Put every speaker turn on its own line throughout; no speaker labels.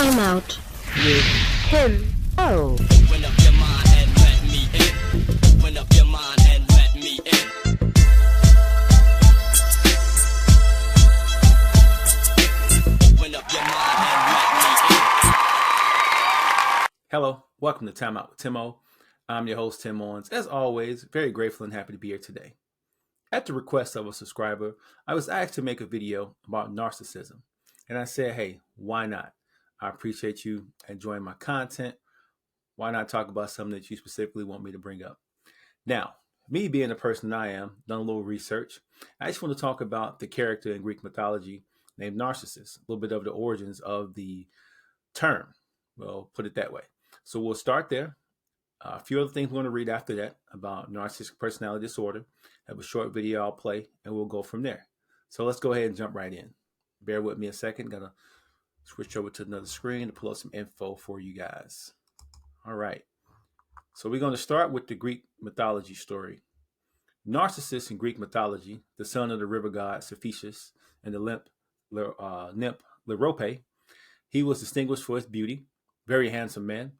Time out with him. Oh.
Open up your mind and let me in. Open up your mind and let me in. Open up your mind and let me in.
Hello, welcome to Time Out with Timo. I'm your host, Tim Owens. As always, very grateful and happy to be here today. At the request of a subscriber, I was asked to make a video about narcissism. And I said, hey, why not? I appreciate you enjoying my content. Why not talk about something that you specifically want me to bring up? Now, me being the person I am, done a little research. I just want to talk about the character in Greek mythology named Narcissus, a little bit of the origins of the term. We'll put it that way. So we'll start there. A few other things we're going to read after that about narcissistic personality disorder. Have a short video I'll play, and we'll go from there. So let's go ahead and jump right in. Bear with me a second. Got to switch over to another screen to pull up some info for you guys. All right. So we're going to start with the Greek mythology story. Narcissus in Greek mythology, the son of the river god Cepheus and the nymph Leurope, he was distinguished for his beauty, very handsome man.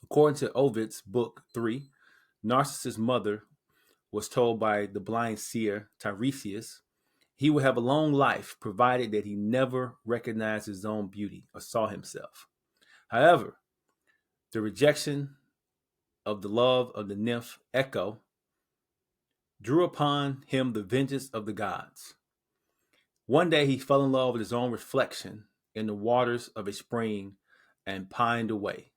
According to Ovid's book 3, Narcissus' mother was told by the blind seer Tiresias he would have a long life provided that he never recognized his own beauty or saw himself. However, the rejection of the love of the nymph Echo drew upon him the vengeance of the gods. One day he fell in love with his own reflection in the waters of a spring and pined away.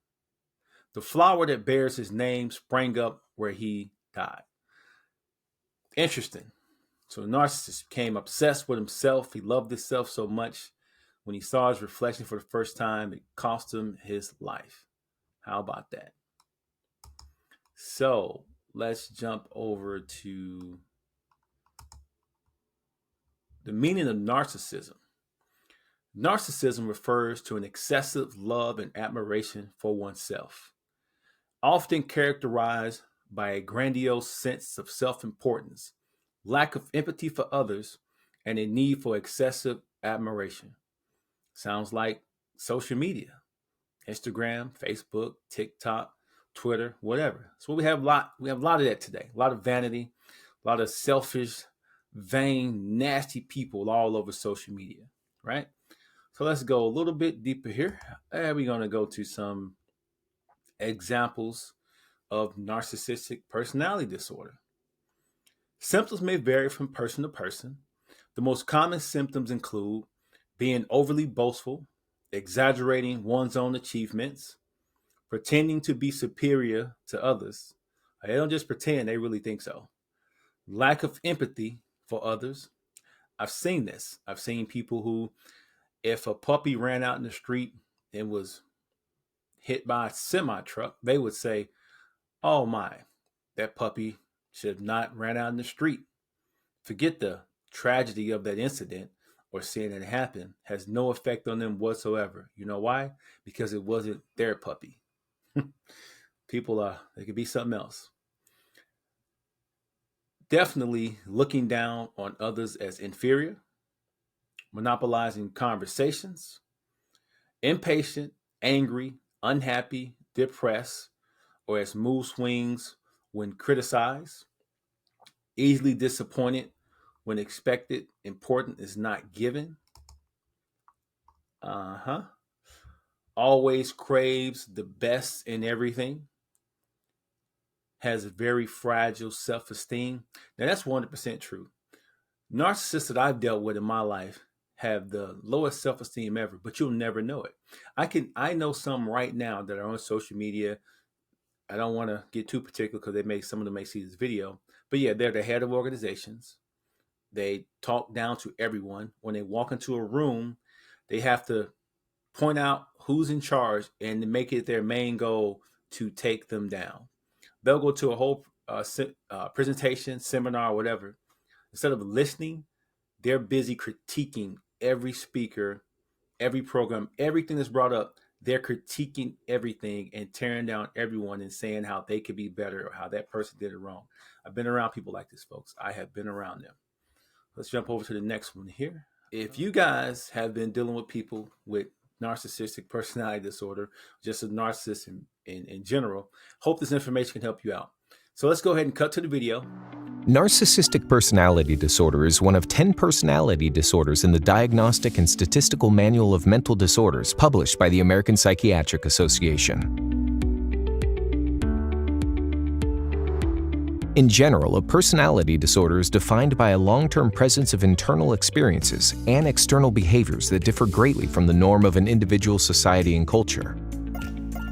The flower that bears his name sprang up where he died. Interesting. So Narcissus became obsessed with himself. He loved himself so much. When he saw his reflection for the first time, it cost him his life. How about that? So let's jump over to the meaning of narcissism. Narcissism refers to an excessive love and admiration for oneself, often characterized by a grandiose sense of self-importance, lack of empathy for others, and a need for excessive admiration. Sounds like social media, Instagram, Facebook, TikTok, Twitter, whatever. So we have a lot of that today. A lot of vanity, a lot of selfish, vain, nasty people all over social media, right? So let's go a little bit deeper here. And we're going to go to some examples of narcissistic personality disorder. Symptoms may vary from person to person. The most common symptoms include being overly boastful, exaggerating one's own achievements, pretending to be superior to others. They don't just pretend, they really think so. Lack of empathy for others. I've seen this. I've seen people who, if a puppy ran out in the street and was hit by a semi-truck, they would say, oh my, that puppy should have not ran out in the street. Forget the tragedy of that incident or seeing it happen has no effect on them whatsoever. You know why? Because it wasn't their puppy. People they could be something else. Definitely looking down on others as inferior, monopolizing conversations, impatient, angry, unhappy, depressed, or as mood swings when criticized, easily disappointed when expected important is not given. Always craves the best in everything. Has very fragile self-esteem. Now that's 100% true. Narcissists that I've dealt with in my life have the lowest self-esteem ever, but you'll never know it. I know some right now that are on social media. I don't want to get too particular because some of them may see this video, but yeah, they're the head of organizations. They talk down to everyone. When they walk into a room, they have to point out who's in charge and to make it their main goal to take them down. They'll go to a whole presentation, seminar, whatever. Instead of listening, they're busy critiquing every speaker, every program, everything that's brought up. They're critiquing everything and tearing down everyone and saying how they could be better or how that person did it wrong. I've been around people like this, folks. I have been around them. Let's jump over to the next one here. If you guys have been dealing with people with narcissistic personality disorder, just a narcissist in general. Hope this information can help you out. So let's go ahead and cut to the video.
Narcissistic personality disorder is one of 10 personality disorders in the Diagnostic and Statistical Manual of Mental Disorders published by the American Psychiatric Association. In general, a personality disorder is defined by a long-term presence of internal experiences and external behaviors that differ greatly from the norm of an individual's society and culture.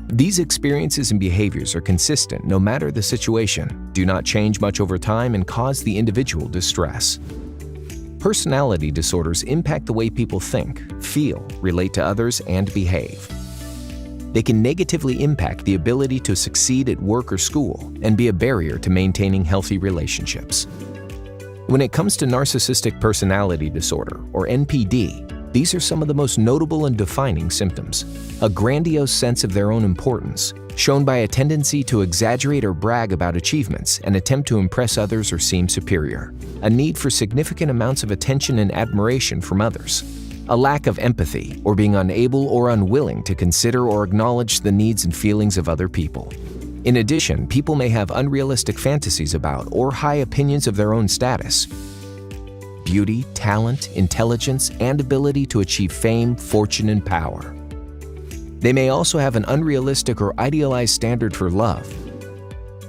These experiences and behaviors are consistent no matter the situation, do not change much over time, and cause the individual distress. Personality disorders impact the way people think, feel, relate to others, and behave. They can negatively impact the ability to succeed at work or school and be a barrier to maintaining healthy relationships. When it comes to narcissistic personality disorder, or NPD, these are some of the most notable and defining symptoms. A grandiose sense of their own importance, shown by a tendency to exaggerate or brag about achievements and attempt to impress others or seem superior. A need for significant amounts of attention and admiration from others. A lack of empathy, or being unable or unwilling to consider or acknowledge the needs and feelings of other people. In addition, people may have unrealistic fantasies about or high opinions of their own status, beauty, talent, intelligence, and ability to achieve fame, fortune, and power. They may also have an unrealistic or idealized standard for love.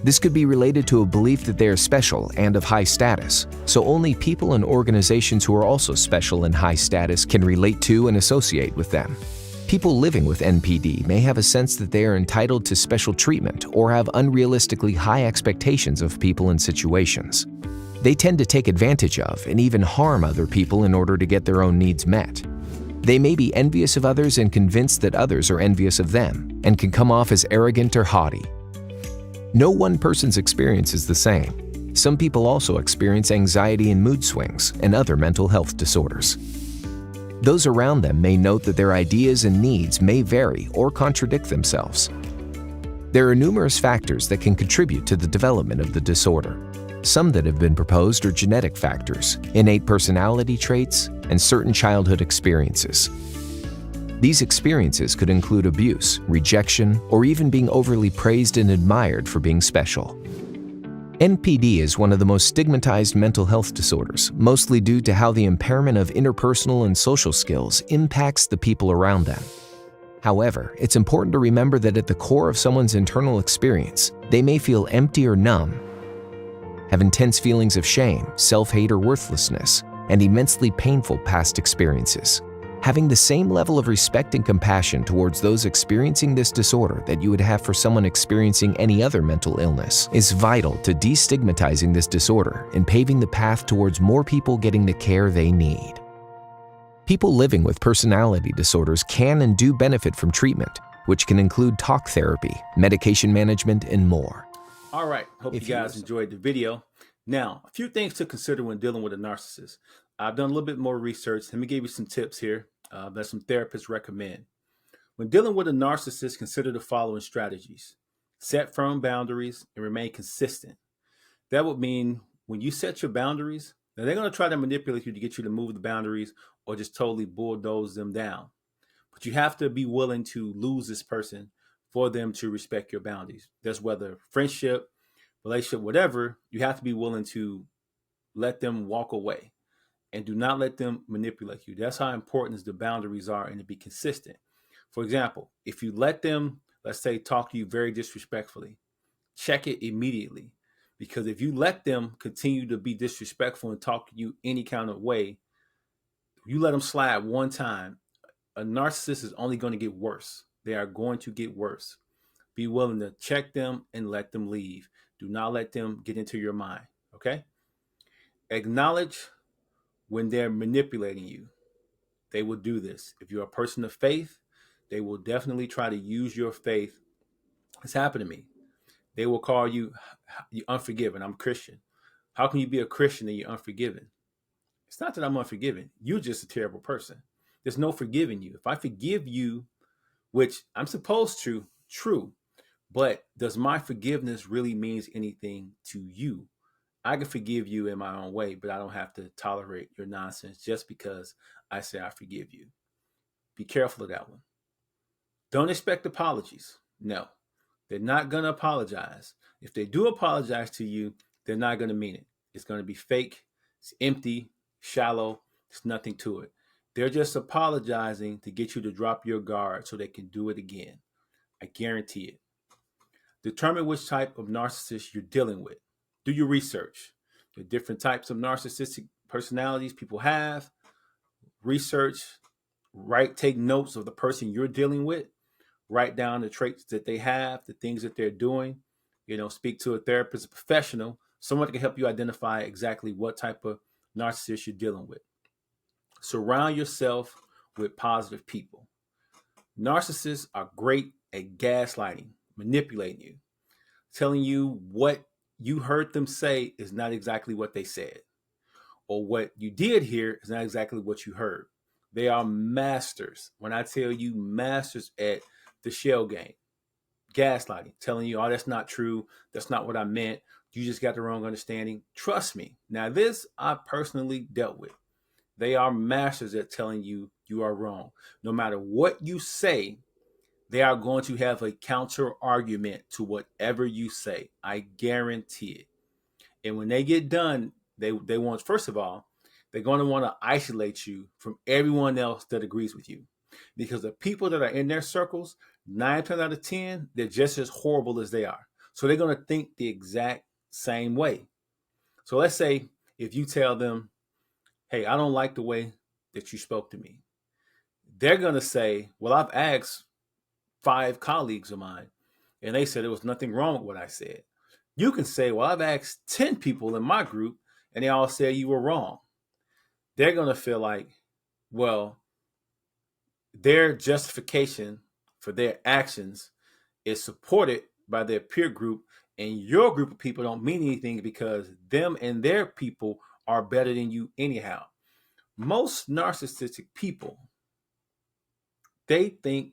This could be related to a belief that they are special and of high status, so only people and organizations who are also special and high status can relate to and associate with them. People living with NPD may have a sense that they are entitled to special treatment or have unrealistically high expectations of people and situations. They tend to take advantage of and even harm other people in order to get their own needs met. They may be envious of others and convinced that others are envious of them, and can come off as arrogant or haughty. No one person's experience is the same. Some people also experience anxiety and mood swings and other mental health disorders. Those around them may note that their ideas and needs may vary or contradict themselves. There are numerous factors that can contribute to the development of the disorder. Some that have been proposed are genetic factors, innate personality traits, and certain childhood experiences. These experiences could include abuse, rejection, or even being overly praised and admired for being special. NPD is one of the most stigmatized mental health disorders, mostly due to how the impairment of interpersonal and social skills impacts the people around them. However, it's important to remember that at the core of someone's internal experience, they may feel empty or numb, have intense feelings of shame, self-hate, or worthlessness, and immensely painful past experiences. Having the same level of respect and compassion towards those experiencing this disorder that you would have for someone experiencing any other mental illness is vital to destigmatizing this disorder and paving the path towards more people getting the care they need. People living with personality disorders can and do benefit from treatment, which can include talk therapy, medication management, and more.
All right, hope you guys enjoyed the video. Now, a few things to consider when dealing with a narcissist. I've done a little bit more research. Let me give you some tips here that some therapists recommend. When dealing with a narcissist, consider the following strategies. Set firm boundaries and remain consistent. That would mean when you set your boundaries, now they're going to try to manipulate you to get you to move the boundaries or just totally bulldoze them down. But you have to be willing to lose this person for them to respect your boundaries. That's whether friendship, relationship, whatever, you have to be willing to let them walk away and do not let them manipulate you. That's how important the boundaries are, and to be consistent. For example, if you let them, let's say, talk to you very disrespectfully, check it immediately. Because if you let them continue to be disrespectful and talk to you any kind of way, you let them slide one time, a narcissist is only going to get worse. They are going to get worse. Be willing to check them and let them leave. Do not let them get into your mind, okay? Acknowledge when they're manipulating you. They will do this. If you're a person of faith, they will definitely try to use your faith. It's happened to me. They will call you unforgiven. I'm Christian. How can you be a Christian and you're unforgiven? It's not that I'm unforgiven. You're just a terrible person. There's no forgiving you. If I forgive you, which I'm supposed to, true, but does my forgiveness really mean anything to you? I can forgive you in my own way, but I don't have to tolerate your nonsense just because I say I forgive you. Be careful of that one. Don't expect apologies. No, they're not going to apologize. If they do apologize to you, they're not going to mean it. It's going to be fake. It's empty, shallow. There's nothing to it. They're just apologizing to get you to drop your guard so they can do it again. I guarantee it. Determine which type of narcissist you're dealing with. Do your research. The different types of narcissistic personalities people have. Research. Take notes of the person you're dealing with. Write down the traits that they have, the things that they're doing. Speak to a therapist, a professional, someone that can help you identify exactly what type of narcissist you're dealing with. Surround yourself with positive people. Narcissists are great at gaslighting, manipulating you, telling you what you heard them say is not exactly what they said, or what you did hear is not exactly what you heard. They are masters. When I tell you, masters at the shell game, gaslighting, telling you, oh, that's not true. That's not what I meant. You just got the wrong understanding. Trust me. Now, this I personally dealt with. They are masters at telling you you are wrong. No matter what you say, they are going to have a counter argument to whatever you say. I guarantee it. And when they get done, they want, first of all, they're going to want to isolate you from everyone else that agrees with you. Because the people that are in their circles, 9 times out of 10, they're just as horrible as they are. So they're going to think the exact same way. So let's say if you tell them, hey, I don't like the way that you spoke to me. They're going to say, well, I've asked 5 colleagues of mine, and they said there was nothing wrong with what I said. You can say, well, I've asked 10 people in my group, and they all said you were wrong. They're going to feel like, well, their justification for their actions is supported by their peer group, and your group of people don't mean anything because them and their people are better than you anyhow. Most narcissistic people, they think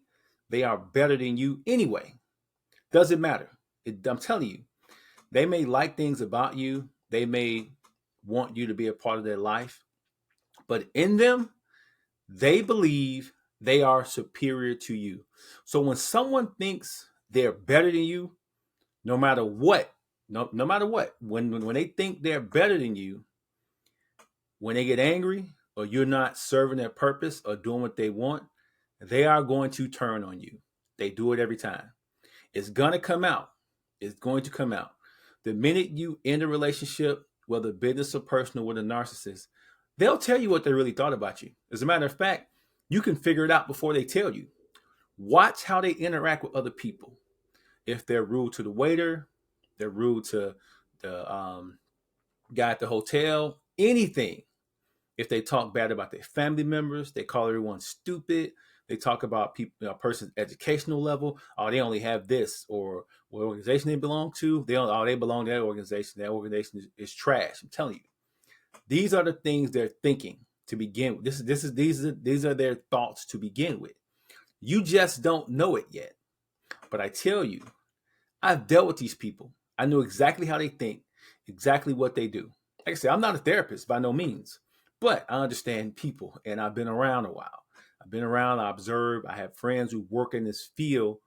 they are better than you anyway. Doesn't matter. I'm telling you, they may like things about you. They may want you to be a part of their life. But in them, they believe they are superior to you. So when someone thinks they're better than you, no matter what, no matter what, when they think they're better than you, when they get angry or you're not serving their purpose or doing what they want, they are going to turn on you. They do it every time. It's going to come out. It's going to come out. The minute you end a relationship, whether business or personal, with a narcissist, they'll tell you what they really thought about you. As a matter of fact, you can figure it out before they tell you. Watch how they interact with other people. If they're rude to the waiter, they're rude to the guy at the hotel, anything. If they talk bad about their family members, they call everyone stupid. They talk about people, a person's educational level. Oh, they only have this, or what organization they belong to. They belong to that organization. That organization is trash. I'm telling you, these are the things they're thinking to begin with. These are their thoughts to begin with. You just don't know it yet. But I tell you, I've dealt with these people. I know exactly how they think, exactly what they do. Like I said, I'm not a therapist by no means, but I understand people, and I've been around a while. I've been around, I observe, I have friends who work in this field,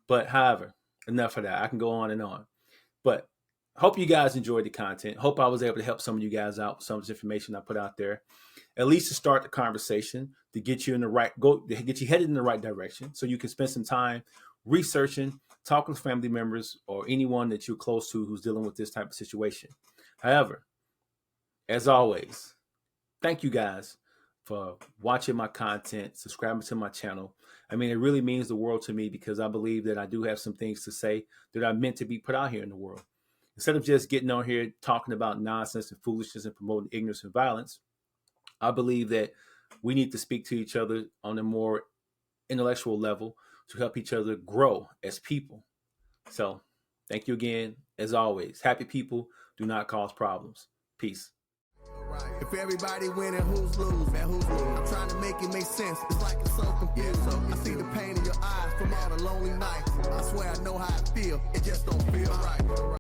but however, enough of that. I can go on and on. But hope you guys enjoyed the content. Hope I was able to help some of you guys out with some of this information I put out there, at least to start the conversation, to get you get you headed in the right direction, so you can spend some time researching, talking to family members or anyone that you're close to who's dealing with this type of situation. However, as always, thank you guys for watching my content, subscribing to my channel. I mean, it really means the world to me, because I believe that I do have some things to say that are meant to be put out here in the world. Instead of just getting on here talking about nonsense and foolishness and promoting ignorance and violence, I believe that we need to speak to each other on a more intellectual level to help each other grow as people. So thank you again. As always, happy people do not cause problems. Peace.
If everybody winning, who's losing? Man, who's losing? I'm trying to make it make sense. It's like it's so confused. I see the pain in your eyes from all the lonely nights. I swear I know how I feel. It just don't feel right.